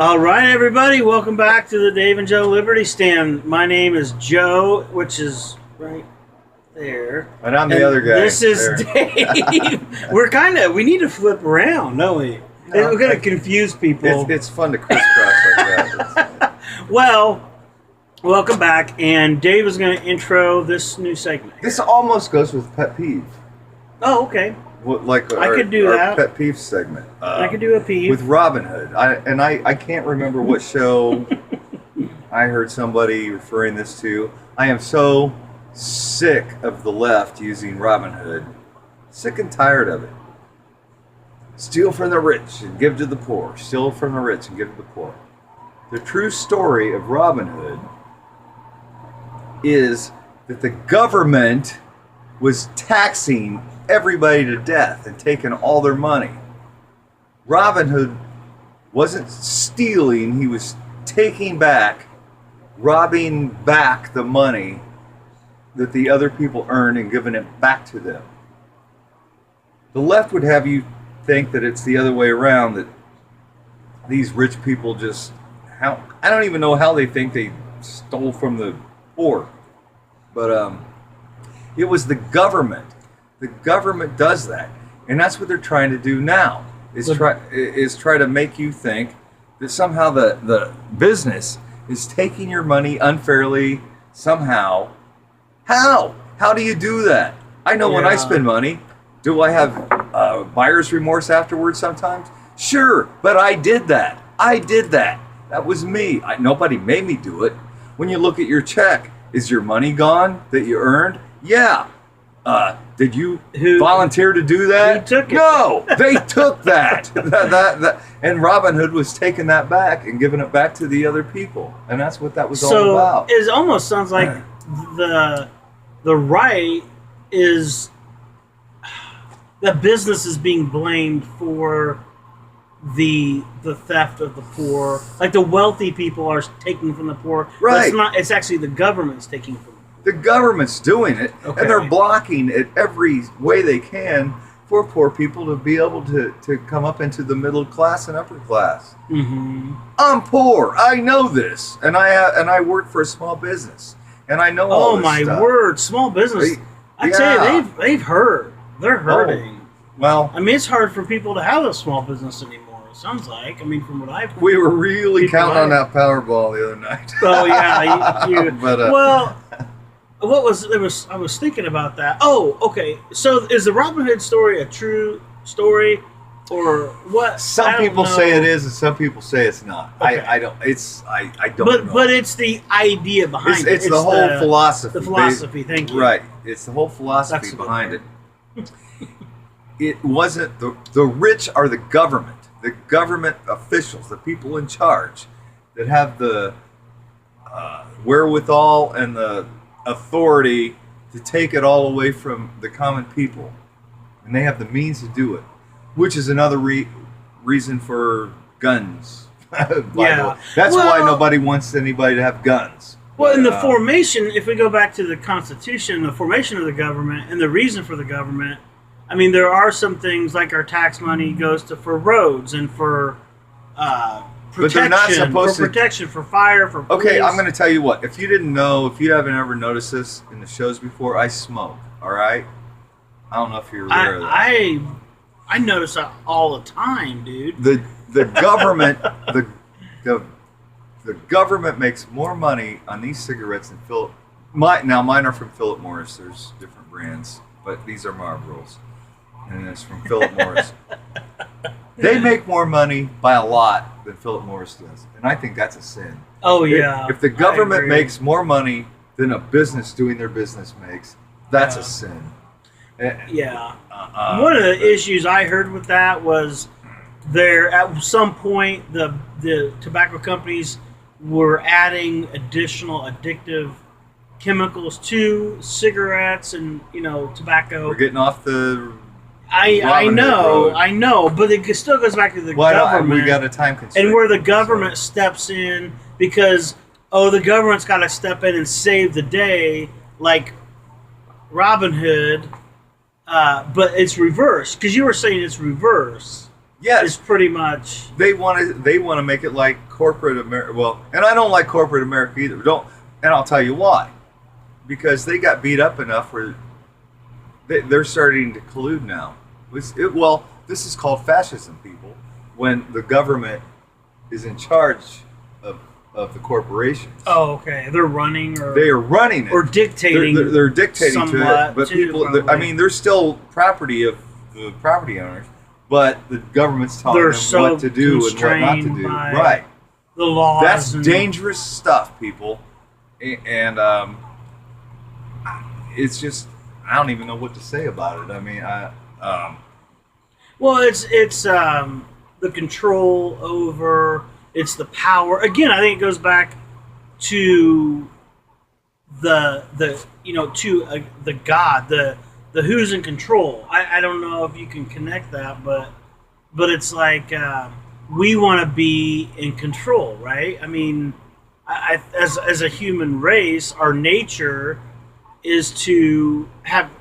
All right, everybody, welcome back to the Dave and Joe Liberty Stand. My name is Joe, which is right there. And I'm the other guy. This is Dave. We need to flip around, don't we? We're going to confuse people. It's fun to crisscross like that. Well, welcome back, and Dave is going to intro this new segment. This almost goes with pet peeve. Oh, okay. I could do that. Pet peeve segment. I could do a peeve. With Robinhood. I can't remember what show I heard somebody referring this to. I am so sick of the left using Robinhood. Sick and tired of it. Steal from the rich and give to the poor. Steal from the rich and give to the poor. The true story of Robinhood is that the government was taxing everybody to death and taking all their money. Robinhood wasn't stealing, he was taking back, robbing back the money that the other people earned and giving it back to them. The left would have you think that it's the other way around, that these rich people I don't even know how they think they stole from the poor. But it was the government. The government does that, and that's what they're trying to do now. Is try to make you think that somehow the business is taking your money unfairly somehow. How? How do you do that? I know when I spend money, do I have buyer's remorse afterwards sometimes? Sure, but I did that. That was me. Nobody made me do it. When you look at your check, is your money gone that you earned? Yeah. Did you volunteer to do that? Who took it? No, they took that. And Robinhood was taking that back and giving it back to the other people, and that's what that was all about. So it almost sounds like the right is that business is being blamed for the theft of the poor. Like the wealthy people are taking from the poor. Right. It's actually the government's taking from them. The government's doing it, and they're blocking it every way they can for poor people to be able to come up into the middle class and upper class. Mm-hmm. I'm poor. I know this, and I work for a small business, and I know all this stuff. Oh my word, small business! I tell you, they've hurt. They're hurting. Well, I mean, it's hard for people to have a small business anymore. It sounds like. I mean, from what I've heard, we were really counting on that Powerball the other night. Oh yeah, but well. What was it? I was thinking about that. Oh, okay. So is the Robinhood story a true story, or what? Some people say it is, and some people say it's not. Okay. I don't. I don't know. But it's the idea behind it. It's the whole philosophy. The philosophy. Thank you. Right. It's the whole philosophy behind it. It wasn't the rich are the government officials, the people in charge, that have the wherewithal and the authority to take it all away from the common people, and they have the means to do it, which is another reason for guns. Yeah, that's why nobody wants anybody to have guns. Well, in the formation, if we go back to the Constitution, the formation of the government and the reason for the government, I mean, there are some things like our tax money goes for roads and for protection, but they're not supposed for protection, for fire, for police. Okay, I'm going to tell you what. If you didn't know, if you haven't ever noticed this in the shows before, I smoke. All right. I don't know if you're aware of that. I notice that all the time, dude. The government the government makes more money on these cigarettes than Philip. Now mine are from Philip Morris. There's different brands, but these are Marlboros, and it's from Philip Morris. They make more money by a lot than Philip Morris does, and I think that's a sin. Oh yeah. If the government makes more money than a business doing their business makes, that's a sin. Yeah. One of the issues I heard with that was at some point the tobacco companies were adding additional addictive chemicals to cigarettes and tobacco. We're getting off the. I know, but it still goes back to the government. We got a time constraint. And where the government steps in because the government's got to step in and save the day, like Robinhood. But it's reverse because you were saying it's reverse. Yes. is pretty much They want to make it like corporate America. Well, and I don't like corporate America either. And I'll tell you why. Because they got beat up enough where they're starting to collude now. Well, this is called fascism, people. When the government is in charge of the corporations. Oh, okay. They're running, or they are running it, or dictating. They're dictating to it, but too, people. I mean, they're still property of the property owners, but the government's telling them what to do and what not to do. Right. The laws. That's dangerous stuff, people, and it's just I don't even know what to say about it. I mean, well, it's the control over. It's the power. Again, I think it goes back to the God, the who's in control. I don't know if you can connect that, but it's like we want to be in control, right? I mean, as a human race, our nature is to have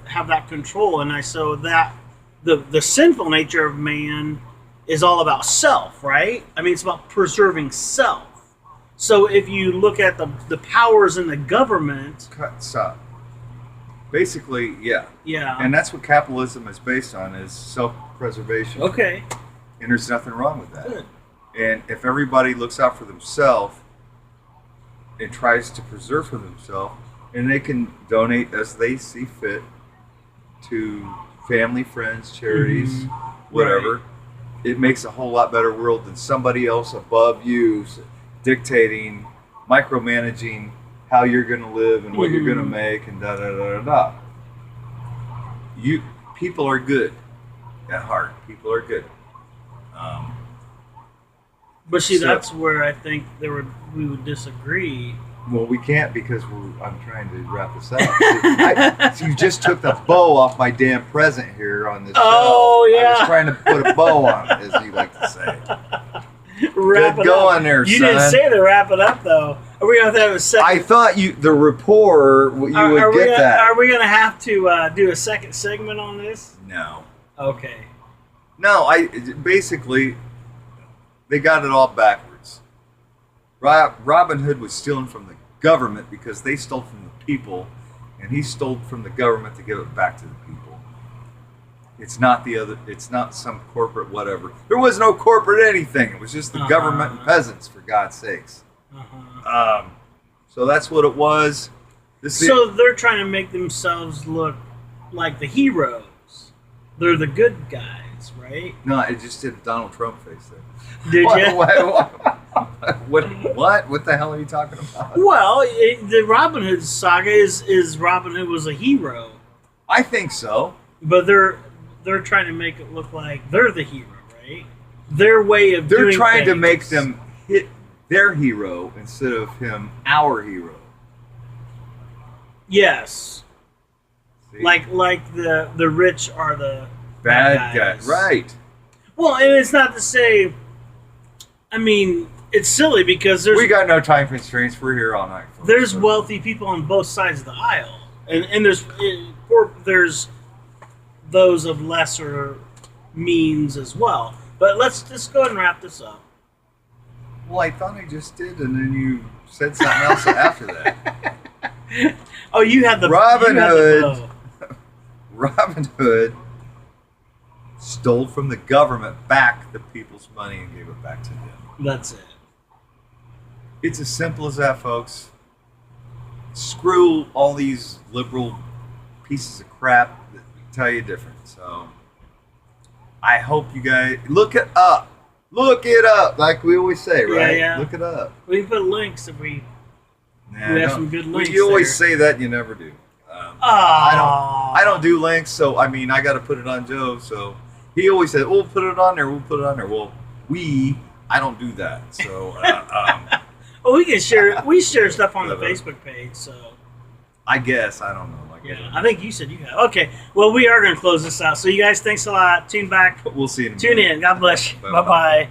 that control, and so that the sinful nature of man is all about self, right? I mean, it's about preserving self. So if you look at the powers in the government... Stop. Basically, yeah. Yeah. And that's what capitalism is based on, is self-preservation. Okay. And there's nothing wrong with that. Good. And if everybody looks out for themselves and tries to preserve for themselves, and they can donate as they see fit to family, friends, charities, whatever... Right. It makes a whole lot better world than somebody else above you dictating, micromanaging how you're going to live and what you're going to make and da da da da da. People are good at heart. People are good. But see, that's where I think we would disagree. Well, we can't because I'm trying to wrap this up. You just took the bow off my damn present here on this show. Oh, yeah. I was trying to put a bow on it, as you like to say. Good going there, son. You didn't say to wrap it up, though. Are we going to have a second? I thought the rapport, would get that. Are we going to have to do a second segment on this? No. Okay. No, basically, they got it all backwards. Robinhood was stealing from the government because they stole from the people, and he stole from the government to give it back to the people. It's not it's not some corporate whatever. There was no corporate anything. It was just the government and peasants, for God's sakes. So that's what it was. They're trying to make themselves look like the heroes. They're the good guys, right? No, it just did a Donald Trump face there. Did you? What the hell are you talking about? Well, the Robinhood saga is Robinhood was a hero. I think so. But they're trying to make it look like they're the hero, right? Their way of doing they're trying things. to make them hit their hero instead of him our hero. Yes. See? Like the rich are the bad guys. Right. Well, and it's not to say. I mean, it's silly because we got no time constraints. We're here all night. Folks, there's wealthy people on both sides of the aisle, and there's those of lesser means as well. But let's just go ahead and wrap this up. Well, I thought I just did, and then you said something else after that. Oh, you had the Robinhood. Robinhood stole from the government back the people's money and gave it back to them. That's it. It's as simple as that, folks. Screw all these liberal pieces of crap that tell you different. So I hope you guys look it up. Look it up, like we always say, right? Yeah. Look it up. We can put links if we have some good links. You always say that, and you never do. I don't do links, so I mean I got to put it on Joe. So he always said, "We'll put it on there. We'll put it on there." Well, I don't do that. So well, we can share. We share stuff on the Facebook page. So I guess I don't know. I think you said you have. Okay. Well, we are going to close this out. So you guys, thanks a lot. Tune back. We'll see you in a minute. Tune in. God bless you. Bye bye.